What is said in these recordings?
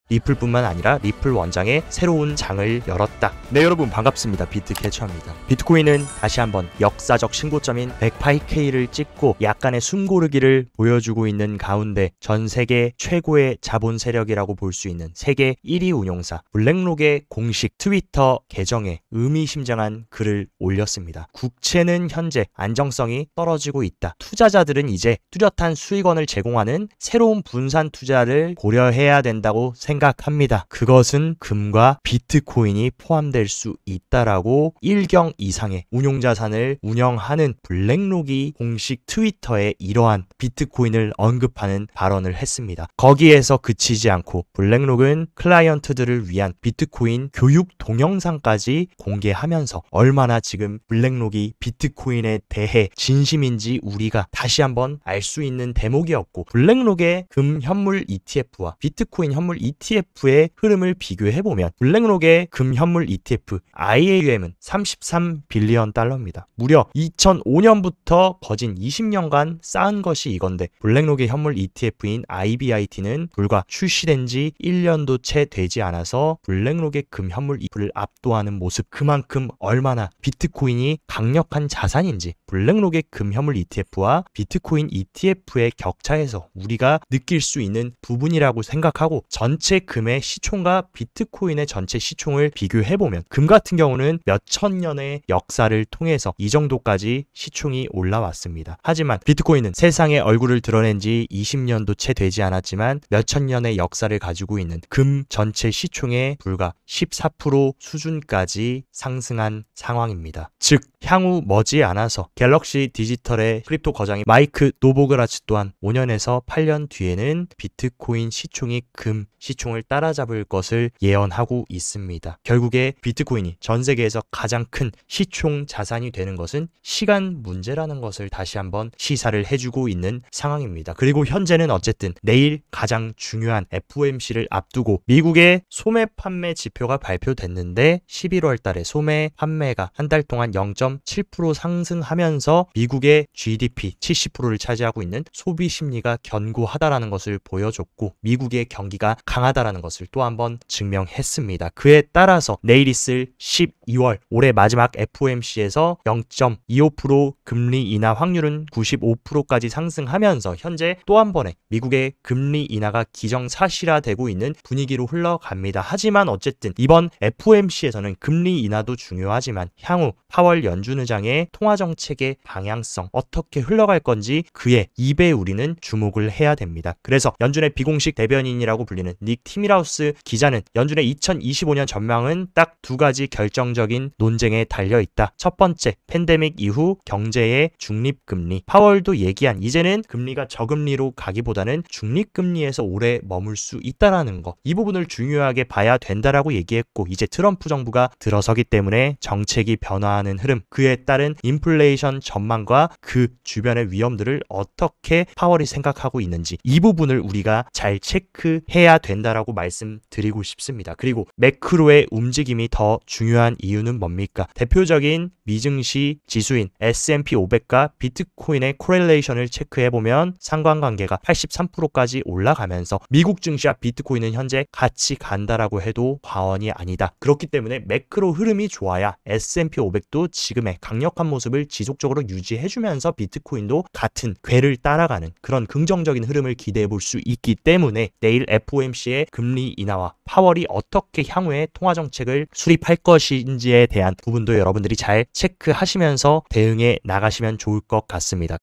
리플뿐만 아니라 리플 원장의 새로운 장을 열었다. 네, 여러분 반갑습니다. 비트캐쳐입니다. 비트코인은 다시 한번 역사적 신고점인 108K를 찍고 약간의 숨고르기를 보여주고 있는 가운데 전 세계 최고의 자본 세력이라고 볼 수 있는 세계 1위 운용사 블랙록의 공식 트위터 계정에 의미심장한 글을 올렸습니다. 국채는 현재 안정성이 떨어지고 있다. 투자자들은 이제 뚜렷한 수익원을 제공하는 새로운 분산 투자를 고려해야 된다고 생각합니다. 그것은 금과 비트코인이 포함될 수 있다라고 1경 이상의 운용자산을 운영하는 블랙록이 공식 트위터에 이러한 비트코인을 언급하는 발언을 했습니다. 거기에서 그치지 않고 블랙록은 클라이언트들을 위한 비트코인 교육 동영상까지 공개하면서 얼마나 지금 블랙록이 비트코인에 대해 진심인지 우리가 다시 한번 알 수 있는 대목이었고, 블랙록의 금 현물 ETF와 비트코인 현물 ETF의 흐름을 비교해보면 블랙록의 금 현물 ETF IAUM은 33빌리언 달러입니다. 무려 2005년부터 거진 20년간 쌓은 것이 이건데, 블랙록의 현물 ETF인 IBIT는 불과 출시된 지 1년도 채 되지 않아서 블랙록의 금 현물 ETF를 압도하는 모습, 그만큼 얼마나 비트코인이 강력한 자산인지 블랙록의 금 현물 ETF와 비트코인 ETF의 격차에서 우리가 느낄 수 있는 부분이라고 생각하고, 전체 금의 시총과 비트코인의 전체 시총을 비교해보면 금 같은 경우는 몇천 년의 역사를 통해서 이 정도까지 시총이 올라왔습니다. 하지만 비트코인은 세상의 얼굴을 드러낸 지 20년도 채 되지 않았지만 몇천 년의 역사를 가지고 있는 금 전체 시총의 불과 14% 수준까지 상승한 상황입니다. 즉 향후 머지않아서 갤럭시 디지털의 크립토 거장인 마이크 노보그라츠 또한 5년에서 8년 뒤에는 비트코인 시총이 금 시총을 따라잡을 것을 예언하고 있습니다. 결국에 비트코인이 전 세계에서 가장 큰 시총 자산이 되는 것은 시간 문제라는 것을 다시 한번 시사를 해주고 있는 상황입니다. 그리고 현재는 어쨌든 내일 가장 중요한 FOMC를 앞두고 미국의 소매 판매 지표가 발표됐는데 11월 달에 소매 판매가 한 달 동안 0.7% 상승하면서 미국의 GDP 70%를 차지하고 있는 소비 심리가 견고하다라는 것을 보여줬고, 미국의 경기가 강하다라는 것을 또 한번 증명했습니다. 그에 따라서 내일 있을 12월 올해 마지막 FOMC에서 0.25% 금리 인하 확률은 95%까지 상승하면서 현재 또 한 번의 미국의 금리 인하가 기정사실화되고 있는 분위기로 흘러갑니다. 하지만 어쨌든 이번 FOMC에서는 금리 인하도 중요하지만 향후 파월 연준 의장의 통화정책의 방향성 어떻게 흘러갈 건지 그의 입에 우리는 주목을 해야 됩니다. 그래서 연준의 비공식 대변인이라고 불리는 닉 티밀하우스 기자는 연준의 2025년 전망은 딱 두 가지 결정적인 논쟁에 달려있다. 첫 번째, 팬데믹 이후 경제의 중립금리. 파월도 얘기한 이제는 금리가 저금리로 가기보다는 중립금리에서 오래 머물 수 있다라는 거, 이 부분을 중요하게 봐야 된다라고 얘기했고, 이제 트럼프 정부가 들어서기 때문에 정책이 변화하는 흐름, 그에 따른 인플레이션 전망과 그 주변의 위험들을 어떻게 파월이 생각하고 있는지 이 부분을 우리가 잘 체크해야 된다라고 말씀드리고 싶습니다. 그리고 매크로의 움직임이 더 중요한 이유는 뭡니까? 대표적인 미증시 지수인 S&P 500과 비트코인의 코렐레이션을 체크해보면 상관관계가 83%까지 올라가면서 미국 증시와 비트코인은 현재 같이 간다라고 해도 과언이 아니다. 그렇기 때문에 매크로 흐름이 좋아야 S&P 500도 지금의 강력한 모습을 지속적으로 유지해주면서 비트코인도 같은 궤를 따라가는 그런 긍정적인 흐름을 기대해볼 수 있기 때문에 내일 FOMC의 금리 인하와 파월이 어떻게 향후에 통화정책을 수립할 것인지에 대한 부분도 여러분들이 잘 체크하시면서 대응해 나가시면 좋을 것 같습니다.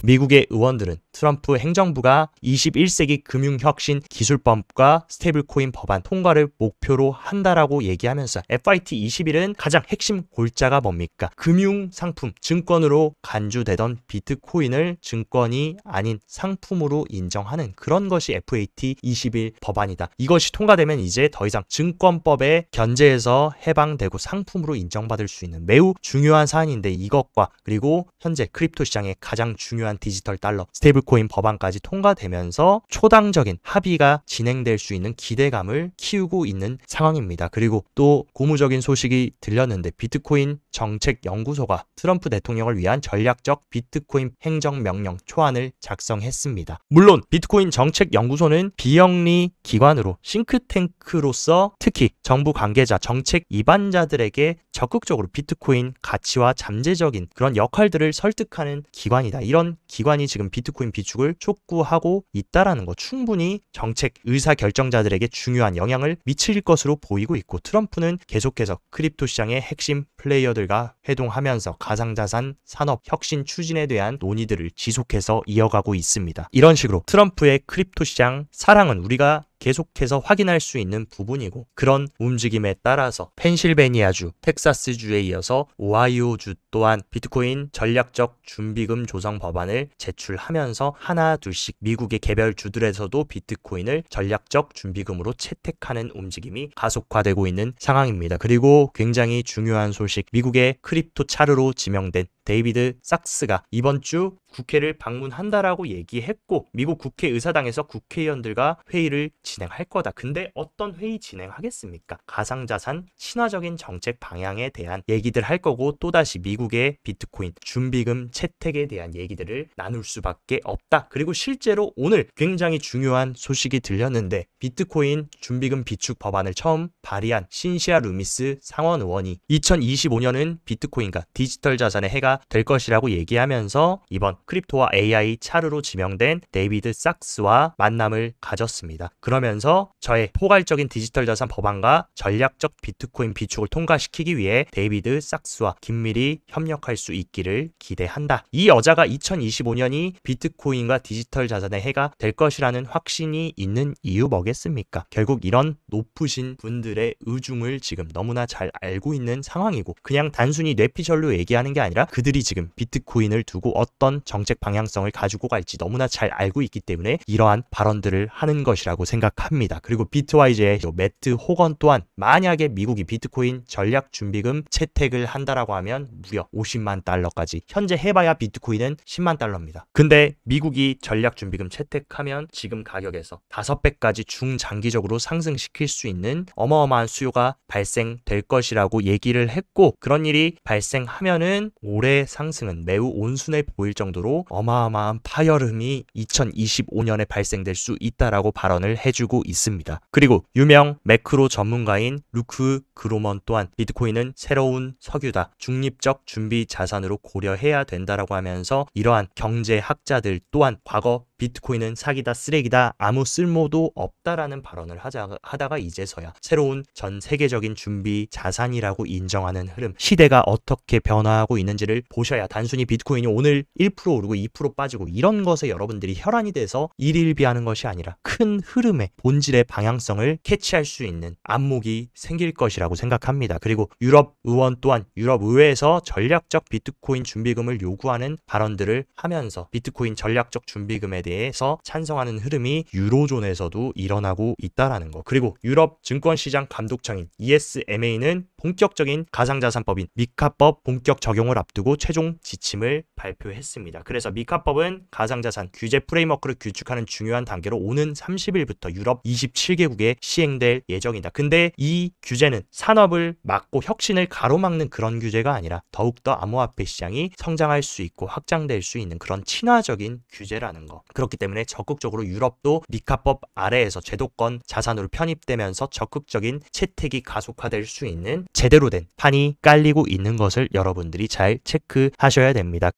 미국의 의원들은 트럼프 행정부가 21세기 금융혁신 기술법과 스테이블코인 법안 통과를 목표로 한다라고 얘기하면서 FIT21은 가장 핵심 골자가 뭡니까? 금융상품, 증권으로 간주되던 비트코인을 증권이 아닌 상품으로 인정하는 그런 것이 FAT21 법안이다. 이것이 통과되면 이제 더 이상 증권법의 견제에서 해방되고 상품으로 인정받을 수 있는 매우 중요한 사안인데, 이것과 그리고 현재 크립토 시장의 가장 중요한 디지털 달러, 스테이블 비트코인 법안까지 통과되면서 초당적인 합의가 진행될 수 있는 기대감을 키우고 있는 상황입니다. 그리고 또 고무적인 소식이 들렸는데 비트코인 정책연구소가 트럼프 대통령을 위한 전략적 비트코인 행정명령 초안을 작성했습니다. 물론 비트코인 정책연구소는 비영리 기관으로 싱크탱크로서 특히 정부 관계자, 정책 입안자들에게 적극적으로 비트코인 가치와 잠재적인 그런 역할들을 설득하는 기관이다. 이런 기관이 지금 비트코인 비축을 촉구하고 있다라는 거, 충분히 정책 의사결정자들에게 중요한 영향을 미칠 것으로 보이고 있고, 트럼프는 계속해서 크립토 시장의 핵심 플레이어들과 회동하면서 가상자산 산업 혁신 추진에 대한 논의들을 지속해서 이어가고 있습니다. 이런 식으로 트럼프의 크립토 시장 사랑은 우리가 계속해서 확인할 수 있는 부분이고, 그런 움직임에 따라서 펜실베니아주, 텍사스주에 이어서 오하이오주 또한 비트코인 전략적 준비금 조성 법안을 제출하면서 하나 둘씩 미국의 개별 주들에서도 비트코인을 전략적 준비금으로 채택하는 움직임이 가속화되고 있는 상황입니다. 그리고 굉장히 중요한 소식, 미국의 크립토 차르로 지명된 데이비드 sak스가 이번 주 국회를 방문한다라고 얘기했고, 미국 국회의사당에서 국회의원들과 회의를 진행할 거다. 근데 어떤 회의 진행하겠습니까? 가상자산 친화적인 정책 방향에 대한 얘기들 할 거고, 또다시 미국의 비트코인 준비금 채택에 대한 얘기들을 나눌 수밖에 없다. 그리고 실제로 오늘 굉장히 중요한 소식이 들렸는데, 비트코인 준비금 비축 법안을 처음 발의한 신시아 루미스 상원 의원이 2025년은 비트코인과 디지털 자산의 해가 될 것이라고 얘기하면서 이번 크립토와 AI 차르로 지명된 데이비드 sak스와 만남을 가졌습니다. 그러면서 저의 포괄적인 디지털 자산 법안과 전략적 비트코인 비축을 통과시키기 위해 데이비드 sak스와 긴밀히 협력할 수 있기를 기대한다. 이 여자가 2025년이 비트코인과 디지털 자산의 해가 될 것이라는 확신이 있는 이유 뭐겠습니까? 결국 이런 높으신 분들의 의중을 지금 너무나 잘 알고 있는 상황이고, 그냥 단순히 뇌피셜로 얘기하는 게 아니라 그들이 지금 비트코인을 두고 어떤 정책 방향성을 가지고 갈지 너무나 잘 알고 있기 때문에 이러한 발언들을 하는 것이라고 생각합니다. 그리고 비트와이즈의 매트 호건 또한 만약에 미국이 비트코인 전략 준비금 채택을 한다라고 하면 무려 50만 달러까지, 현재 해봐야 비트코인은 10만 달러입니다. 근데 미국이 전략 준비금 채택하면 지금 가격에서 5배까지 중장기적으로 상승시킬 수 있는 어마어마한 수요가 발생될 것이라고 얘기를 했고, 그런 일이 발생하면은 올해 상승은 매우 온순해 보일 정도로 어마어마한 파열음이 2025년에 발생될 수 있다라고 발언을 해주고 있습니다. 그리고 유명 매크로 전문가인 루크 그로먼 또한 비트코인은 새로운 석유다, 중립적 준비 자산으로 고려해야 된다라고 하면서 이러한 경제학자들 또한 과거 비트코인은 사기다, 쓰레기다, 아무 쓸모도 없다라는 발언을 하다가 이제서야 새로운 전 세계적인 준비 자산이라고 인정하는 흐름, 시대가 어떻게 변화하고 있는지를 보셔야, 단순히 비트코인이 오늘 1% 오르고 2% 빠지고 이런 것에 여러분들이 혈안이 돼서 일일비하는 것이 아니라 큰 흐름의 본질의 방향성을 캐치할 수 있는 안목이 생길 것이라고 생각합니다. 그리고 유럽 의원 또한 유럽 의회에서 전략적 비트코인 준비금을 요구하는 발언들을 하면서 비트코인 전략적 준비금에 대해서 찬성하는 흐름이 유로존에서도 일어나고 있다라는 거. 그리고 유럽 증권시장 감독청인 ESMA는 본격적인 가상자산법인 미카법 본격 적용을 앞두고 최종 지침을 발표했습니다. 그래서 미카법은 가상자산 규제 프레임워크를 구축하는 중요한 단계로 오는 30일부터 유럽 27개국에 시행될 예정이다. 근데 이 규제는 산업을 막고 혁신을 가로막는 그런 규제가 아니라 더욱더 암호화폐 시장이 성장할 수 있고 확장될 수 있는 그런 친화적인 규제라는 거. 그렇기 때문에 적극적으로 유럽도 미카법 아래에서 제도권 자산으로 편입되면서 적극적인 채택이 가속화될 수 있는 제대로 된 판이 깔리고 있는 것을 여러분들이 잘 체크하셔야 됩니다.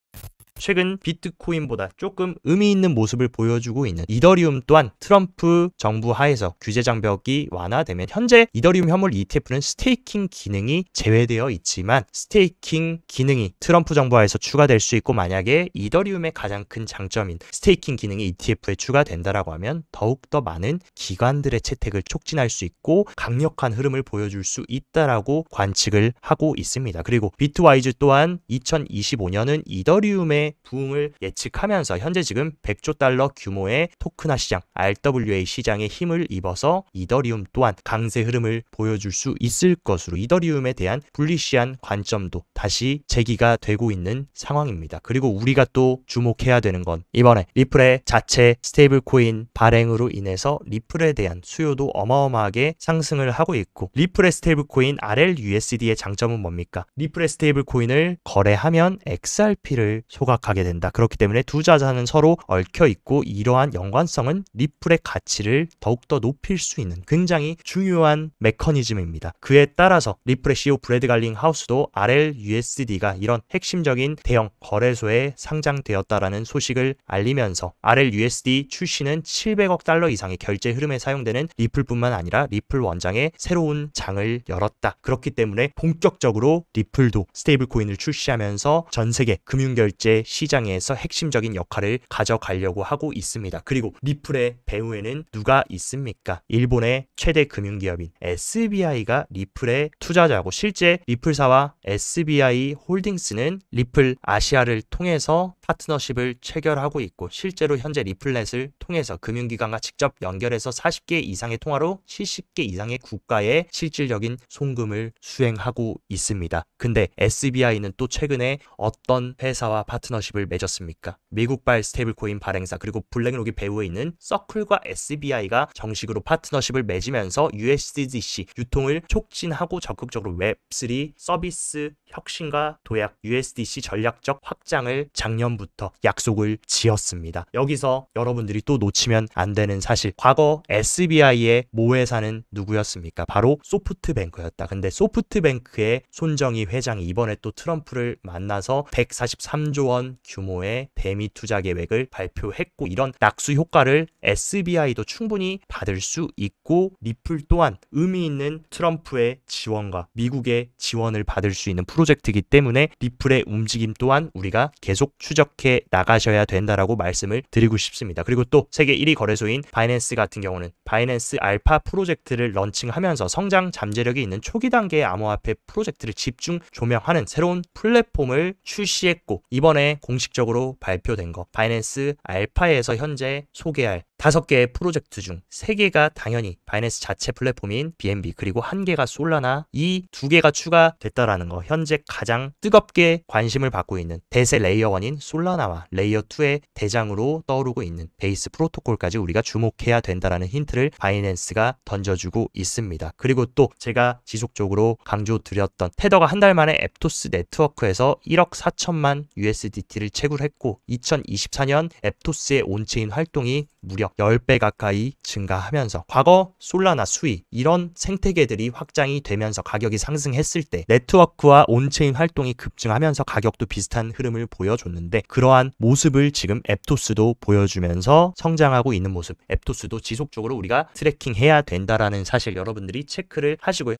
최근 비트코인보다 조금 의미 있는 모습을 보여주고 있는 이더리움 또한 트럼프 정부 하에서 규제 장벽이 완화되면 현재 이더리움 현물 ETF는 스테이킹 기능이 제외되어 있지만 스테이킹 기능이 트럼프 정부 하에서 추가될 수 있고, 만약에 이더리움의 가장 큰 장점인 스테이킹 기능이 ETF에 추가된다라고 하면 더욱더 많은 기관들의 채택을 촉진할 수 있고 강력한 흐름을 보여줄 수 있다라고 관측을 하고 있습니다. 그리고 비트와이즈 또한 2025년은 이더리움의 비트코인의 부흥을 예측하면서 현재 지금 100조 달러 규모의 토큰화 시장 RWA 시장에 힘을 입어서 이더리움 또한 강세 흐름을 보여줄 수 있을 것으로 이더리움에 대한 불리시한 관점도 다시 제기가 되고 있는 상황입니다. 그리고 우리가 또 주목해야 되는 건 이번에 리플의 자체 스테이블 코인 발행으로 인해서 리플에 대한 수요도 어마어마하게 상승을 하고 있고, 리플의 스테이블 코인 RLUSD의 장점은 뭡니까? 리플의 스테이블 코인을 거래하면 XRP를 소각하게 된다. 그렇기 때문에 두 자산은 서로 얽혀 있고 이러한 연관성은 리플의 가치를 더욱더 높일 수 있는 굉장히 중요한 메커니즘입니다. 그에 따라서 리플의 CEO 브래드 갈링 하우스도 RLUSD가 이런 핵심적인 대형 거래소에 상장되었다라는 소식을 알리면서 RLUSD 출시는 700억 달러 이상의 결제 흐름에 사용되는 리플뿐만 아니라 리플 원장의 새로운 장을 열었다. 그렇기 때문에 본격적으로 리플도 스테이블 코인을 출시하면서 전 세계 금융결제 시장에서 핵심적인 역할을 가져가려고 하고 있습니다. 그리고 리플의 배후에는 누가 있습니까? 일본의 최대 금융기업인 SBI가 리플의 투자자고, 실제 리플사와 SBI 홀딩스는 리플 아시아를 통해서 파트너십을 체결하고 있고, 실제로 현재 리플넷을 통해서 금융기관과 직접 연결해서 40개 이상의 통화로 70개 이상의 국가에 실질적인 송금을 수행하고 있습니다. 근데 SBI는 또 최근에 어떤 회사와 파트너십을 맺었습니까? 미국발 스테이블코인 발행사 그리고 블랙록이 배후에 있는 서클과 SBI가 정식으로 파트너십을 맺으면서 USDC 유통을 촉진하고 적극적으로 웹3 서비스 혁신과 도약 USDC 전략적 확장을 작년부터 약속을 지었습니다. 여기서 여러분들이 또 놓치면 안 되는 사실, 과거 SBI의 모회사는 누구였습니까? 바로 소프트뱅크였다. 근데 소프트뱅크의 손정희 회장이 이번에 또 트럼프를 만나서 143조 원 규모의 대미 투자 계획을 발표했고, 이런 낙수 효과를 SBI도 충분히 받을 수 있고, 리플 또한 의미 있는 트럼프의 지원과 미국의 지원을 받을 수 있는 프로젝트이기 때문에 리플의 움직임 또한 우리가 계속 추적해 나가셔야 된다라고 말씀을 드리고 싶습니다. 그리고 또 세계 1위 거래소인 바이낸스 같은 경우는 바이낸스 알파 프로젝트를 런칭하면서 성장 잠재력이 있는 초기 단계의 암호화폐 프로젝트를 집중 조명하는 새로운 플랫폼을 출시했고, 이번에 공식적으로 발표된 거 바이낸스 알파에서 현재 소개할 5개의 프로젝트 중 3개가 당연히 바이낸스 자체 플랫폼인 BNB, 그리고 1개가 솔라나, 이 2개가 추가됐다라는 거, 현재 가장 뜨겁게 관심을 받고 있는 대세 레이어 1인 솔라나와 레이어 2의 대장으로 떠오르고 있는 베이스 프로토콜까지 우리가 주목해야 된다라는 힌트를 바이낸스가 던져주고 있습니다. 그리고 또 제가 지속적으로 강조드렸던 테더가 한 달 만에 앱토스 네트워크에서 1억 4천만 USDT를 채굴했고, 2024년 앱토스의 온체인 활동이 무려 10배 가까이 증가하면서 과거 솔라나, 수이 이런 생태계들이 확장이 되면서 가격이 상승했을 때 네트워크와 온체인 활동이 급증하면서 가격도 비슷한 흐름을 보여줬는데, 그러한 모습을 지금 앱토스도 보여주면서 성장하고 있는 모습, 앱토스도 지속적으로 우리가 트래킹해야 된다라는 사실 여러분들이 체크를 하시고요.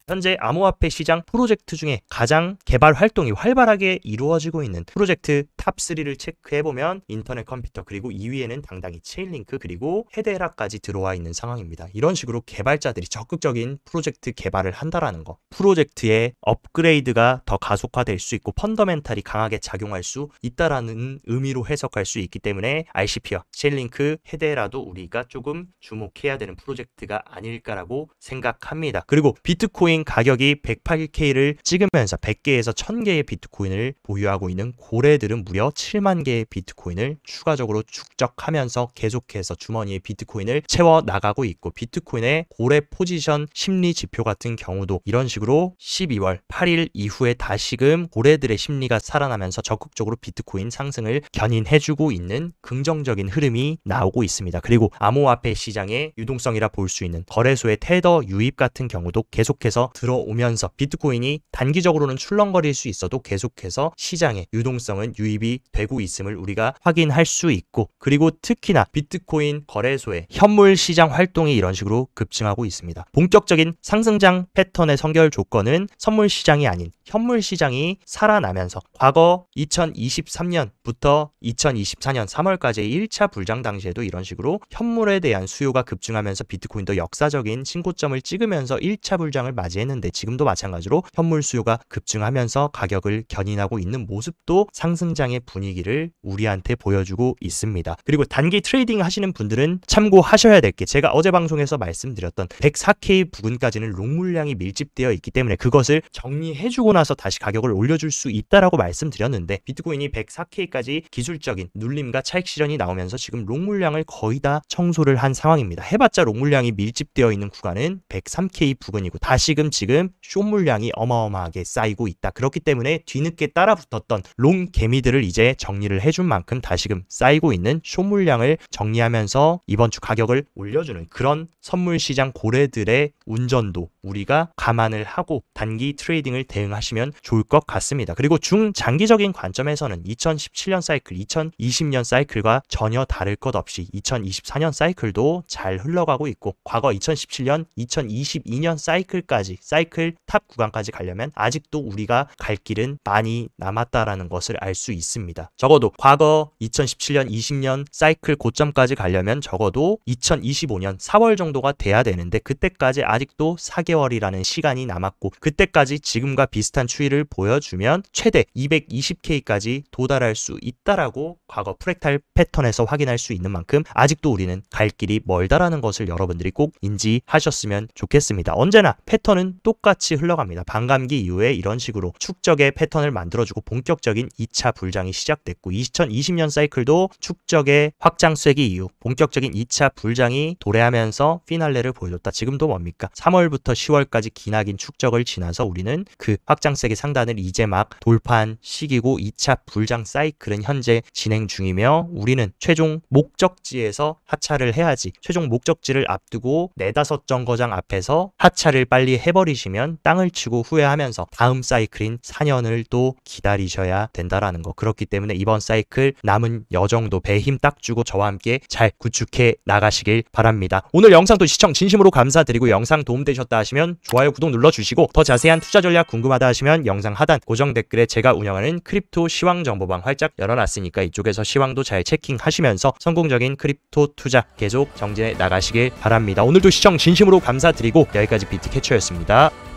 현재 암호화폐 시장 프로젝트 중에 가장 개발 활동이 활발하게 이루어지고 있는 프로젝트 탑3를 체크해보면 인터넷 컴퓨터, 그리고 2위에는 당당히 체인링크, 그리고 헤데라까지 들어와 있는 상황입니다. 이런 식으로 개발자들이 적극적인 프로젝트 개발을 한다라는 거, 프로젝트의 업그레이드가 더 가속화될 수 있고 펀더멘탈이 강하게 작용할 수 있다라는 의미로 해석할 수 있기 때문에 RCP와 체인링크, 헤데라도 우리가 조금 주목해야 되는 프로젝트가 아닐까라고 생각합니다. 그리고 비트코인 가격이 108K를 찍으면서 100개에서 1000개의 비트코인을 보유하고 있는 고래들은 무려 7만 개의 비트코인을 추가적으로 축적하면서 계속해서 주머니에 비트코인을 채워 나가고 있고, 비트코인의 고래 포지션 심리 지표 같은 경우도 이런 식으로 12월 8일 이후에 다시금 고래들의 심리가 살아나면서 적극적으로 비트코인 상승을 견인해주고 있는 긍정적인 흐름이 나오고 있습니다. 그리고 암호화폐 시장의 유동성이라 볼 수 있는 거래소의 테더 유입 같은 경우도 계속해서 들어오면서 비트코인이 단기적으로는 출렁거릴 수 있어도 계속해서 시장의 유동성은 유입이 되고 있음을 우리가 확인할 수 있고, 그리고 특히나 비트코인 거래소의 현물 시장 활동이 이런 식으로 급증하고 있습니다. 본격적인 상승장 패턴의 선결 조건은 선물 시장이 아닌 현물 시장이 살아나면서 과거 2023년부터 2024년 3월까지의 1차 불장 당시에도 이런 식으로 현물에 대한 수요가 급증하면서 비트코인도 역사적인 신고점을 찍으면서 1차 불장을 맞이 맞이했는데 지금도 마찬가지로 현물 수요가 급증하면서 가격을 견인하고 있는 모습도 상승장의 분위기를 우리한테 보여주고 있습니다. 그리고 단기 트레이딩 하시는 분들은 참고하셔야 될 게 제가 어제 방송에서 말씀드렸던 104K 부근까지는 롱 물량이 밀집되어 있기 때문에 그것을 정리해주고 나서 다시 가격을 올려줄 수 있다라고 말씀드렸는데 비트코인이 104K까지 기술적인 눌림과 차익 실현이 나오면서 지금 롱 물량을 거의 다 청소를 한 상황입니다. 해봤자 롱 물량이 밀집되어 있는 구간은 103K 부근이고 다시금 지금 숏 물량이 어마어마하게 쌓이고 있다. 그렇기 때문에 뒤늦게 따라붙었던 롱 개미들을 이제 정리를 해준 만큼 다시금 쌓이고 있는 숏 물량을 정리하면서 이번 주 가격을 올려주는 그런 선물 시장 고래들의 운전도 우리가 감안을 하고 단기 트레이딩을 대응하시면 좋을 것 같습니다. 그리고 중장기적인 관점에서는 2017년 사이클, 2020년 사이클과 전혀 다를 것 없이 2024년 사이클도 잘 흘러가고 있고 과거 2017년, 2022년 사이클까지 사이클 탑 구간까지 가려면 아직도 우리가 갈 길은 많이 남았다라는 것을 알 수 있습니다. 적어도 과거 2017년, 20년 사이클 고점까지 가려면 적어도 2025년 4월 정도가 돼야 되는데 그때까지 아직도 4개월이라는 시간이 남았고 그때까지 지금과 비슷한 추이를 보여주면 최대 220K까지 도달할 수 있다라고 과거 프랙탈 패턴에서 확인할 수 있는 만큼 아직도 우리는 갈 길이 멀다라는 것을 여러분들이 꼭 인지하셨으면 좋겠습니다. 언제나 패턴은 똑같이 흘러갑니다. 반감기 이후에 이런 식으로 축적의 패턴을 만들어주고 본격적인 2차 불장이 시작됐고 2020년 사이클도 축적의 확장 쐐기 이후 본격적인 2차 불장이 도래하면서 피날레를 보여줬다. 지금도 뭡니까? 3월부터 10월까지 기나긴 축적을 지나서 우리는 그 확장 쐐기 상단을 이제 막 돌파한 시기고 2차 불장 사이클은 현재 진행 중이며 우리는 최종 목적지에서 하차를 해야지 최종 목적지를 앞두고 4-5 정거장 앞에서 하차를 빨리 해버리시면 땅을 치고 후회하면서 다음 사이클인 4년을 또 기다리셔야 된다라는 거. 그렇기 때문에 이번 사이클 남은 여정도 배 힘 딱 주고 저와 함께 잘 구축해 나가시길 바랍니다. 오늘 영상도 시청 진심으로 감사드리고 영상 도움되셨다 하시면 좋아요, 구독 눌러주시고 더 자세한 투자 전략 궁금하다 하시면 영상 하단 고정 댓글에 제가 운영하는 크립토 시황 정보방 활짝 열어놨으니까 이쪽에서 시황도 잘 체킹하시면서 성공적인 크립토 투자 계속 정진해 나가시길 바랍니다. 오늘도 시청 진심으로 감사드리고 여기까지 비트캐쳐였습니다.